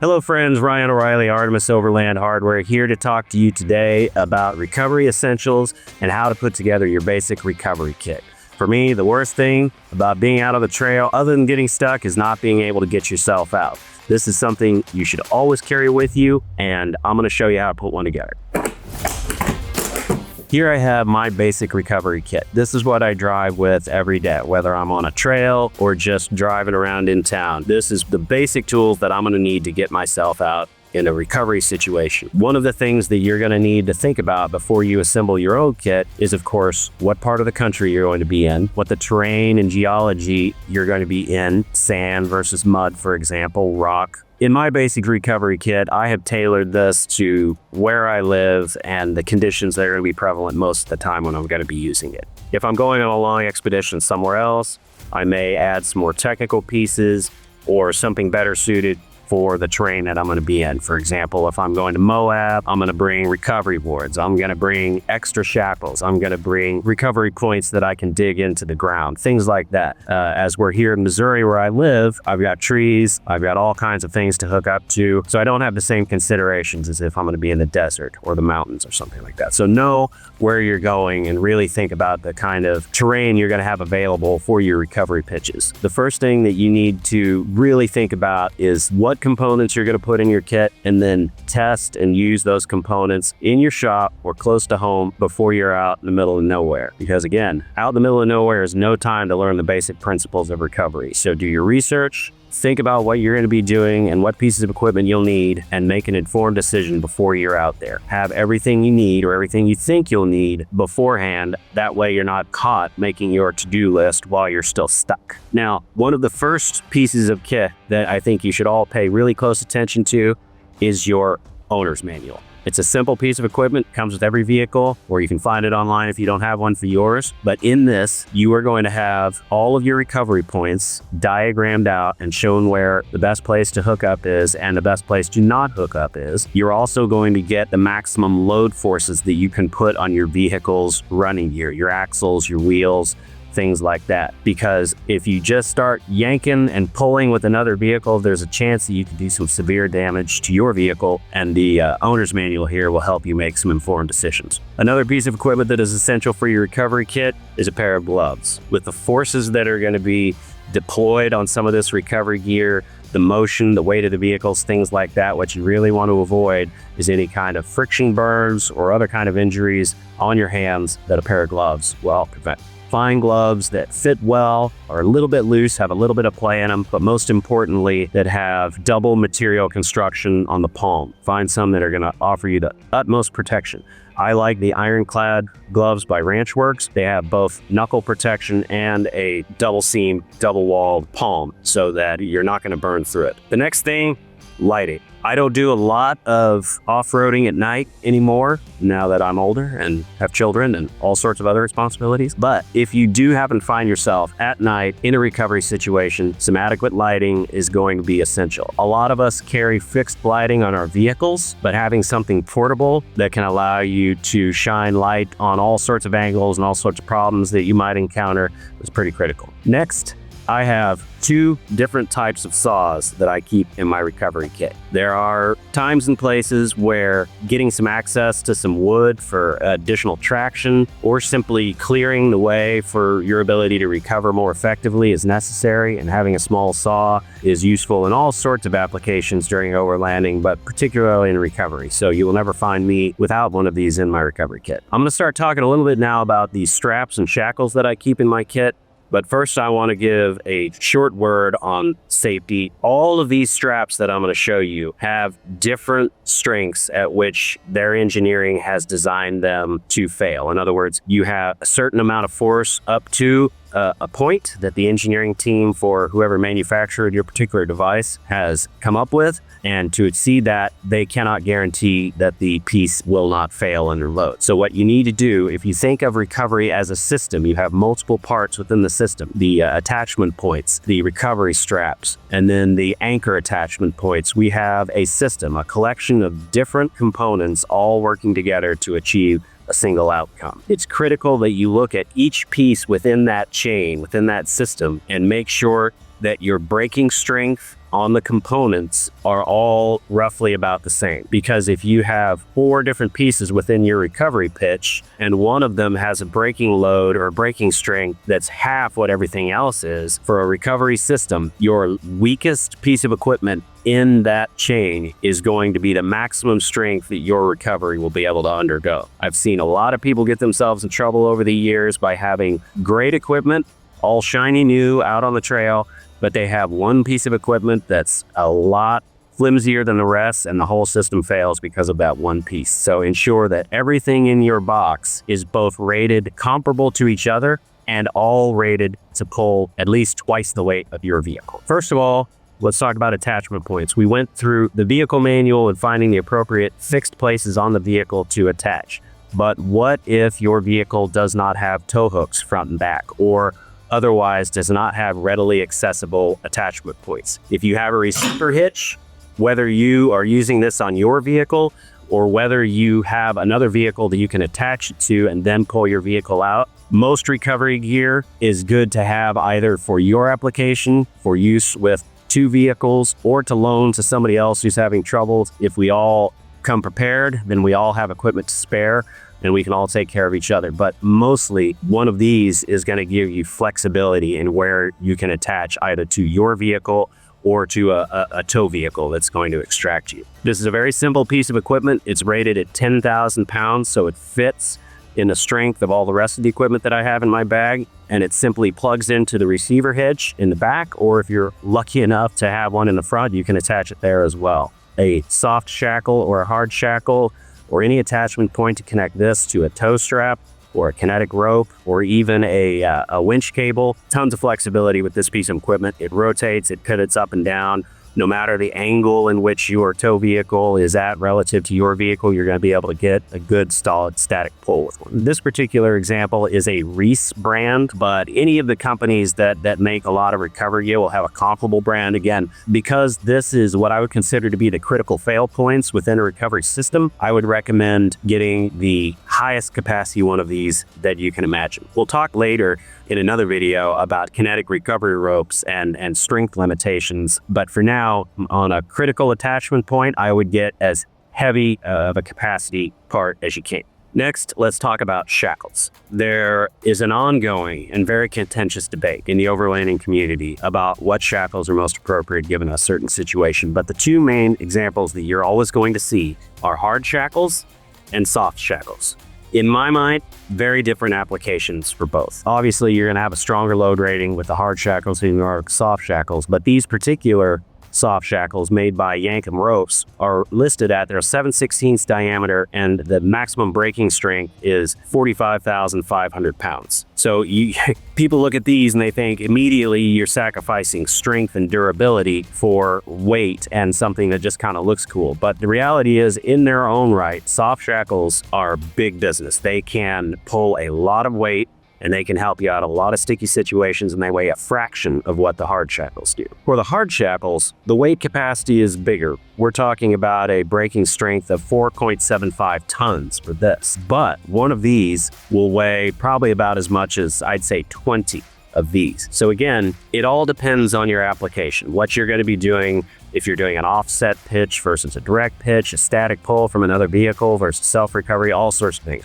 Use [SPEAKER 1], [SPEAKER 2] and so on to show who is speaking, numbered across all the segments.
[SPEAKER 1] Hello friends, Ryan O'Reilly, Artemis Overland Hardware, here to talk to you today about recovery essentials and how to put together your basic recovery kit. For me, the worst thing about being out on the trail, other than getting stuck, is not being able to get yourself out. This is something you should always carry with you, and I'm going to show you how to put one together. Here I have my basic recovery kit. This is what I drive with every day, whether I'm on a trail or just driving around in town. This is the basic tools that I'm going to need to get myself out in a recovery situation. One of the things that you're going to need to think about before you assemble your own kit is, of course, what part of the country you're going to be in, what the terrain and geology you're going to be in, sand versus mud, for example, rock. In my basic recovery kit, I have tailored this to where I live and the conditions that are going to be prevalent most of the time when I'm going to be using it. If I'm going on a long expedition somewhere else, I may add some more technical pieces or something better suited for the terrain that I'm going to be in. For example, if I'm going to Moab, I'm going to bring recovery boards. I'm going to bring extra shackles. I'm going to bring recovery points that I can dig into the ground, things like that. As we're here in Missouri where I live, I've got trees, I've got all kinds of things to hook up to, so I don't have the same considerations as if I'm going to be in the desert or the mountains or something like that. So know where you're going and really think about the kind of terrain you're going to have available for your recovery pitches. The first thing that you need to really think about is what components you're going to put in your kit, and then test and use those components in your shop or close to home before you're out in the middle of nowhere. Because again, out in the middle of nowhere is no time to learn the basic principles of recovery. So do your research, think about what you're going to be doing and what pieces of equipment you'll need, and make an informed decision before you're out there. Have everything you need or everything you think you'll need beforehand. That way you're not caught making your to-do list while you're still stuck. Now, one of the first pieces of kit that I think you should all pay really close attention to is your owner's manual. It's a simple piece of equipment, comes with every vehicle, or you can find it online if you don't have one for yours. But in this, you are going to have all of your recovery points diagrammed out and shown where the best place to hook up is and the best place to not hook up is. You're also going to get the maximum load forces that you can put on your vehicle's running gear, your axles, your wheels, things like that. Because if you just start yanking and pulling with another vehicle, there's a chance that you can do some severe damage to your vehicle, and the owner's manual here will help you make some informed decisions. Another piece of equipment that is essential for your recovery kit is a pair of gloves. With the forces that are going to be deployed on some of this recovery gear, the motion, the weight of the vehicles, things like that, what you really want to avoid is any kind of friction burns or other kind of injuries on your hands that a pair of gloves will prevent. Find gloves that fit well, are a little bit loose, have a little bit of play in them, but most importantly, that have double material construction on the palm. Find some that are going to offer you the utmost protection. I like the ironclad gloves by Ranch Works. They have both knuckle protection and a double seam, double walled palm so that you're not going to burn through it. The next thing, lighting. I don't do a lot of off-roading at night anymore now that I'm older and have children and all sorts of other responsibilities. But if you do happen to find yourself at night in a recovery situation, some adequate lighting is going to be essential. A lot of us carry fixed lighting on our vehicles, but having something portable that can allow you to shine light on all sorts of angles and all sorts of problems that you might encounter is pretty critical. Next, I have two different types of saws that I keep in my recovery kit. There are times and places where getting some access to some wood for additional traction or simply clearing the way for your ability to recover more effectively is necessary, and having a small saw is useful in all sorts of applications during overlanding, but particularly in recovery. So you will never find me without one of these in my recovery kit. I'm going to start talking a little bit now about these straps and shackles that I keep in my kit. But first, I want to give a short word on safety. All of these straps that I'm going to show you have different strengths at which their engineering has designed them to fail. In other words, you have a certain amount of force up to a point that the engineering team for whoever manufactured your particular device has come up with. And to exceed that, they cannot guarantee that the piece will not fail under load. So what you need to do, if you think of recovery as a system, you have multiple parts within the system, the attachment points, the recovery straps, and then the anchor attachment points. We have a system, a collection of different components all working together to achieve a single outcome. It's critical that you look at each piece within that chain, within that system, and make sure that your braking strength on the components are all roughly about the same. Because if you have 4 different pieces within your recovery pitch, and one of them has a braking load or a braking strength that's half what everything else is, for a recovery system, your weakest piece of equipment in that chain is going to be the maximum strength that your recovery will be able to undergo. I've seen a lot of people get themselves in trouble over the years by having great equipment, all shiny new out on the trail, but they have one piece of equipment that's a lot flimsier than the rest, and the whole system fails because of that one piece. So ensure that everything in your box is both rated comparable to each other and all rated to pull at least twice the weight of your vehicle. First of all, let's talk about attachment points. We went through the vehicle manual and finding the appropriate fixed places on the vehicle to attach. But what if your vehicle does not have tow hooks front and back, or otherwise does not have readily accessible attachment points? If you have a receiver hitch, whether you are using this on your vehicle or whether you have another vehicle that you can attach it to and then pull your vehicle out, most recovery gear is good to have either for your application, for use with 2 vehicles, or to loan to somebody else who's having trouble. If we all come prepared, then we all have equipment to spare and we can all take care of each other. But mostly one of these is going to give you flexibility in where you can attach either to your vehicle or to a tow vehicle that's going to extract you. This is a very simple piece of equipment. It's rated at 10,000 pounds, so it fits in the strength of all the rest of the equipment that I have in my bag, and it simply plugs into the receiver hitch in the back, or if you're lucky enough to have one in the front, you can attach it there as well. A soft shackle or a hard shackle, or any attachment point to connect this to a tow strap or a kinetic rope, or even a winch cable. Tons of flexibility with this piece of equipment. It rotates, it pivots up and down. No matter the angle in which your tow vehicle is at relative to your vehicle, you're going to be able to get a good solid static pull with one. This particular example is a Reese brand, but any of the companies that make a lot of recovery gear will have a comparable brand. Again, because this is what I would consider to be the critical fail points within a recovery system, I would recommend getting the highest capacity one of these that you can imagine. We'll talk later in another video about kinetic recovery ropes and strength limitations, but for now, on a critical attachment point, I would get as heavy of a capacity part as you can. Next, let's talk about shackles. There is an ongoing and very contentious debate in the overlanding community about what shackles are most appropriate given a certain situation, but the 2 main examples that you're always going to see are hard shackles and soft shackles. In my mind, very different applications for both. Obviously, you're going to have a stronger load rating with the hard shackles than you are soft shackles, but these particular soft shackles made by Yankum Ropes are listed at their 7/16 diameter, and the maximum braking strength is 45,500 pounds. So people look at these and they think immediately you're sacrificing strength and durability for weight and something that just kind of looks cool. But the reality is, in their own right, soft shackles are big business. They can pull a lot of weight, and they can help you out in a lot of sticky situations, and they weigh a fraction of what the hard shackles do. For the hard shackles, the weight capacity is bigger. We're talking about a braking strength of 4.75 tons for this. But one of these will weigh probably about as much as, I'd say, 20 of these. So again, it all depends on your application, what you're going to be doing. If you're doing an offset pitch versus a direct pitch, a static pull from another vehicle versus self-recovery, all sorts of things.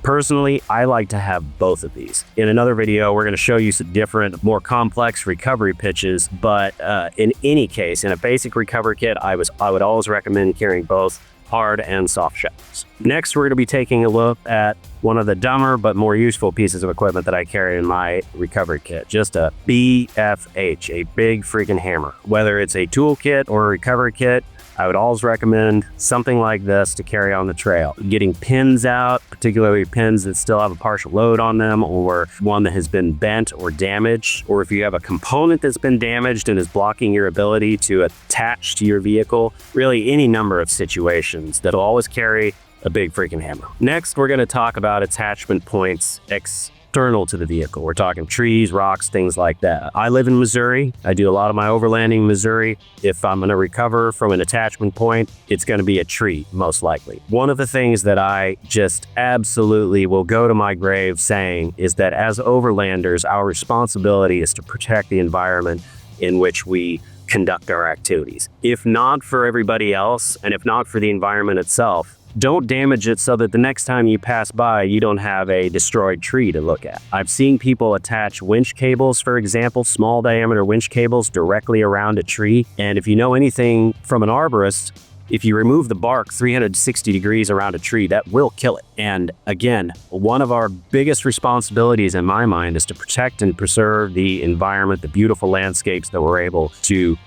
[SPEAKER 1] Personally, I like to have both of these. In another video, we're going to show you some different, more complex recovery pitches, but in any case, in a basic recovery kit, I would always recommend carrying both hard and soft shackles. Next, we're going to be taking a look at one of the dumber but more useful pieces of equipment that I carry in my recovery kit. Just a BFH, a big freaking hammer. Whether it's a tool kit or a recovery kit, I would always recommend something like this to carry on the trail. Getting pins out, particularly pins that still have a partial load on them, or one that has been bent or damaged, or if you have a component that's been damaged and is blocking your ability to attach to your vehicle, really any number of situations that'll always carry a big freaking hammer. Next, we're going to talk about attachment points external to the vehicle. We're talking trees, rocks, things like that. I live in Missouri. I do a lot of my overlanding in Missouri. If I'm going to recover from an attachment point, it's going to be a tree, most likely. One of the things that I just absolutely will go to my grave saying is that as overlanders, our responsibility is to protect the environment in which we conduct our activities. If not for everybody else, and if not for the environment itself, don't damage it so that the next time you pass by, you don't have a destroyed tree to look at. I've seen people attach winch cables, for example, small diameter winch cables directly around a tree. And if you know anything from an arborist, if you remove the bark 360 degrees around a tree, that will kill it. And again, one of our biggest responsibilities in my mind is to protect and preserve the environment, the beautiful landscapes that we're able to,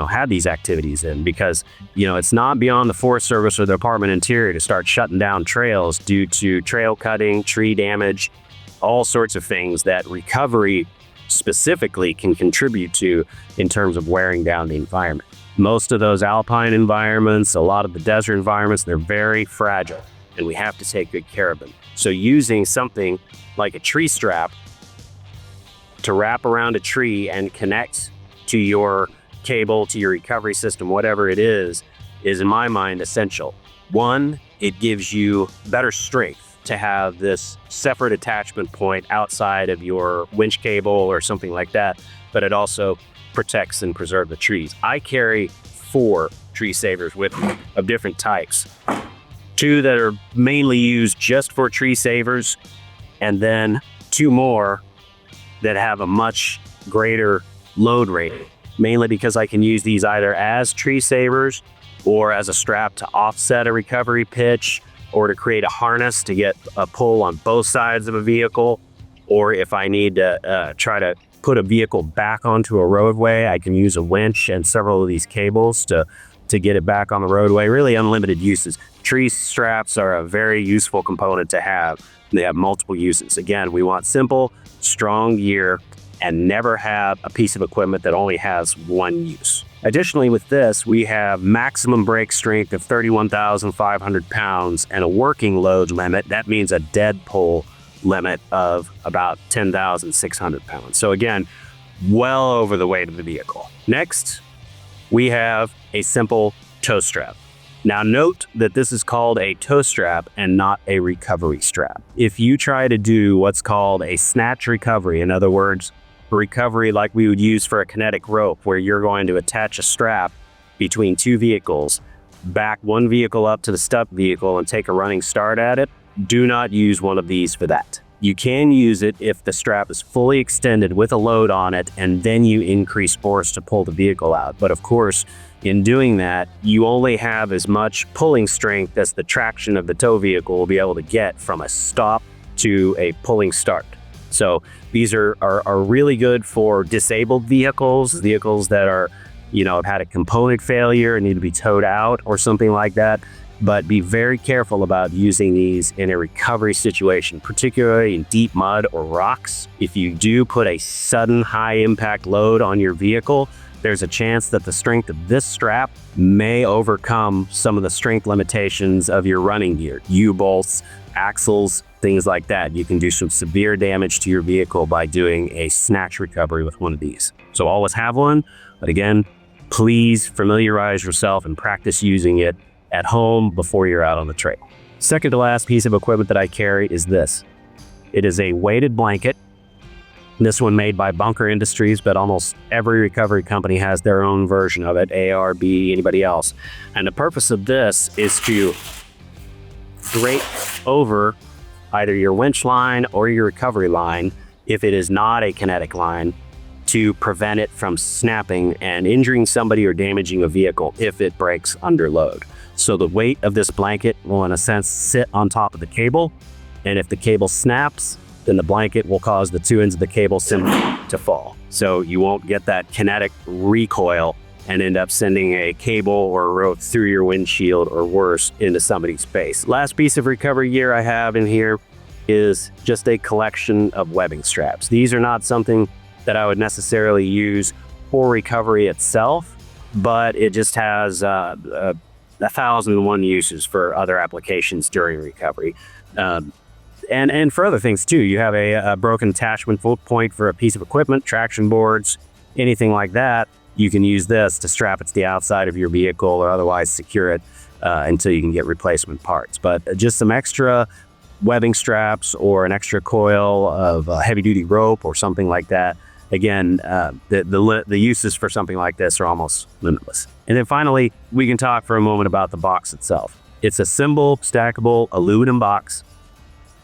[SPEAKER 1] have these activities in, because, it's not beyond the Forest Service or the Department of Interior to start shutting down trails due to trail cutting, tree damage, all sorts of things that recovery specifically can contribute to in terms of wearing down the environment. Most of those alpine environments, a lot of the desert environments, they're very fragile, and we have to take good care of them. So using something like a tree strap to wrap around a tree and connect to your cable, to your recovery system, whatever it is in my mind essential. One, it gives you better strength to have this separate attachment point outside of your winch cable or something like that, but it also protects and preserves the trees. I carry 4 tree savers with me of different types. 2 that are mainly used just for tree savers, and then 2 more that have a much greater load rating, mainly because I can use these either as tree savers or as a strap to offset a recovery pitch, or to create a harness to get a pull on both sides of a vehicle, or if I need to try to put a vehicle back onto a roadway, I can use a winch and several of these cables to get it back on the roadway. Really unlimited uses. Tree straps are a very useful component to have. They have multiple uses. Again, we want simple, strong gear and never have a piece of equipment that only has one use. Additionally, with this, we have maximum brake strength of 31,500 pounds and a working load limit. That means a dead pull limit of about 10,600 pounds. So again, well over the weight of the vehicle. Next, we have a simple tow strap. Now note that this is called a tow strap and not a recovery strap. If you try to do what's called a snatch recovery, in other words, a recovery like we would use for a kinetic rope, where you're going to attach a strap between 2 vehicles, back one vehicle up to the stuck vehicle and take a running start at it, do not use one of these for that. You can use it if the strap is fully extended with a load on it, and then you increase force to pull the vehicle out. But of course, in doing that, you only have as much pulling strength as the traction of the tow vehicle will be able to get from a stop to a pulling start. So these are really good for disabled vehicles that are, have had a component failure and need to be towed out or something like that. But be very careful about using these in a recovery situation, particularly in deep mud or rocks. If you do put a sudden high impact load on your vehicle, there's a chance that the strength of this strap may overcome some of the strength limitations of your running gear, U-bolts, axles, things like that. You can do some severe damage to your vehicle by doing a snatch recovery with one of these. So always have one, but again, please familiarize yourself and practice using it at home before you're out on the trail. Second to last piece of equipment that I carry is this. It is a weighted blanket. This one made by Bunker Industries, but almost every recovery company has their own version of it, ARB, anybody else. And the purpose of this is to drape over either your winch line or your recovery line, if it is not a kinetic line, to prevent it from snapping and injuring somebody or damaging a vehicle if it breaks under load. So the weight of this blanket will, in a sense, sit on top of the cable. And if the cable snaps, then the blanket will cause the 2 ends of the cable to fall. So you won't get that kinetic recoil and end up sending a cable or a rope through your windshield or worse into somebody's face. Last piece of recovery gear I have in here is just a collection of webbing straps. These are not something that I would necessarily use for recovery itself, but it just has 1,001 uses for other applications during recovery. And for other things too. You have a broken attachment point for a piece of equipment, traction boards, anything like that. You can use this to strap it to the outside of your vehicle or otherwise secure it until you can get replacement parts. But just some extra webbing straps or an extra coil of heavy duty rope or something like that again, the uses for something like this are almost limitless. And then finally, we can talk for a moment about the box itself. It's a simple, stackable aluminum box.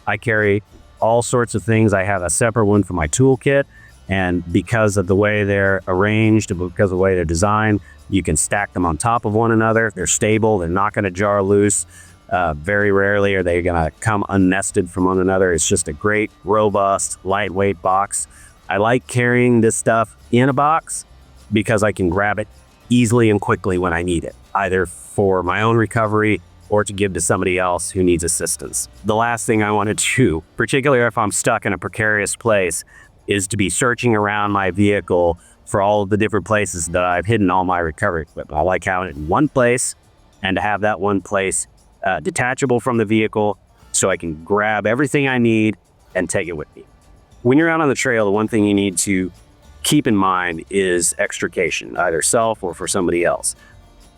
[SPEAKER 1] I carry all sorts of things. I have a separate one for my toolkit, and because of the way they're arranged, because of the way they're designed, you can stack them on top of one another. They're stable. They're not going to jar loose. Very rarely are they going to come unnested from one another. It's just a great, robust, lightweight box. I like carrying this stuff in a box because I can grab it easily and quickly when I need it, either for my own recovery or to give to somebody else who needs assistance. The last thing I want to do, particularly if I'm stuck in a precarious place, is to be searching around my vehicle for all of the different places that I've hidden all my recovery equipment. I like having it in one place, and to have that one place detachable from the vehicle so I can grab everything I need and take it with me. When you're out on the trail, the one thing you need to keep in mind is extrication, either self or for somebody else.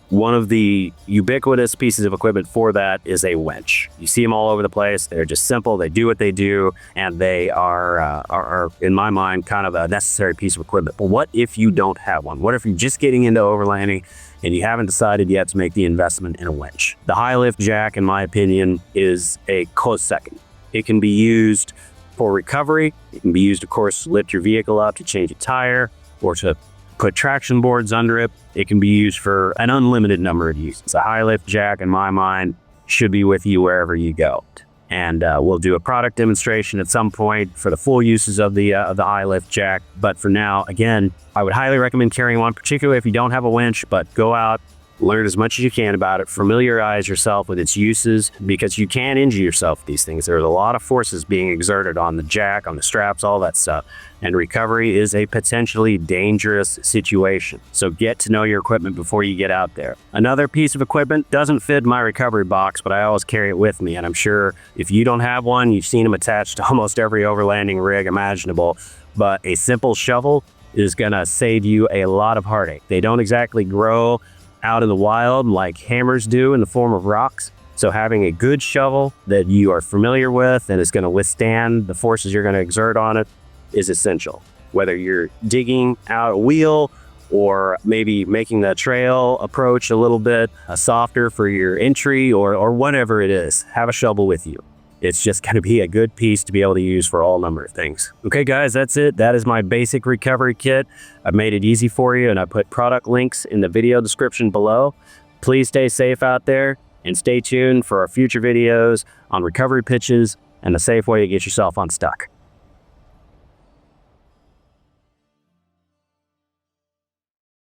[SPEAKER 1] One of the ubiquitous pieces of equipment for that is a winch. You see them all over the place. They're just simple. They do what they do, and they are, in my mind, kind of a necessary piece of equipment. But what if you don't have one? What if you're just getting into overlanding and you haven't decided yet to make the investment in a winch? The high lift jack, in my opinion, is a close second. It can be used for recovery. It can be used, of course, to lift your vehicle up, to change a tire, or to put traction boards under it. It can be used for an unlimited number of uses. A high lift jack, in my mind, should be with you wherever you go. And we'll do a product demonstration at some point for the full uses of the high lift jack. But for now, again, I would highly recommend carrying one, particularly if you don't have a winch. But go out, learn as much as you can about it, familiarize yourself with its uses, because you can injure yourself with these things. There's a lot of forces being exerted on the jack, on the straps, all that stuff. And recovery is a potentially dangerous situation. So get to know your equipment before you get out there. Another piece of equipment doesn't fit my recovery box, but I always carry it with me. And I'm sure if you don't have one, you've seen them attached to almost every overlanding rig imaginable. But a simple shovel is gonna save you a lot of heartache. They don't exactly grow out in the wild like hammers do in the form of rocks. So having a good shovel that you are familiar with and is going to withstand the forces you're going to exert on it is essential. Whether you're digging out a wheel or maybe making the trail approach a little bit softer for your entry, or whatever it is, have a shovel with you. It's just going to be a good piece to be able to use for all number of things. Okay, guys, that's it. That is my basic recovery kit. I've made it easy for you, and I put product links in the video description below. Please stay safe out there, and stay tuned for our future videos on recovery pitches and the safe way to get yourself unstuck.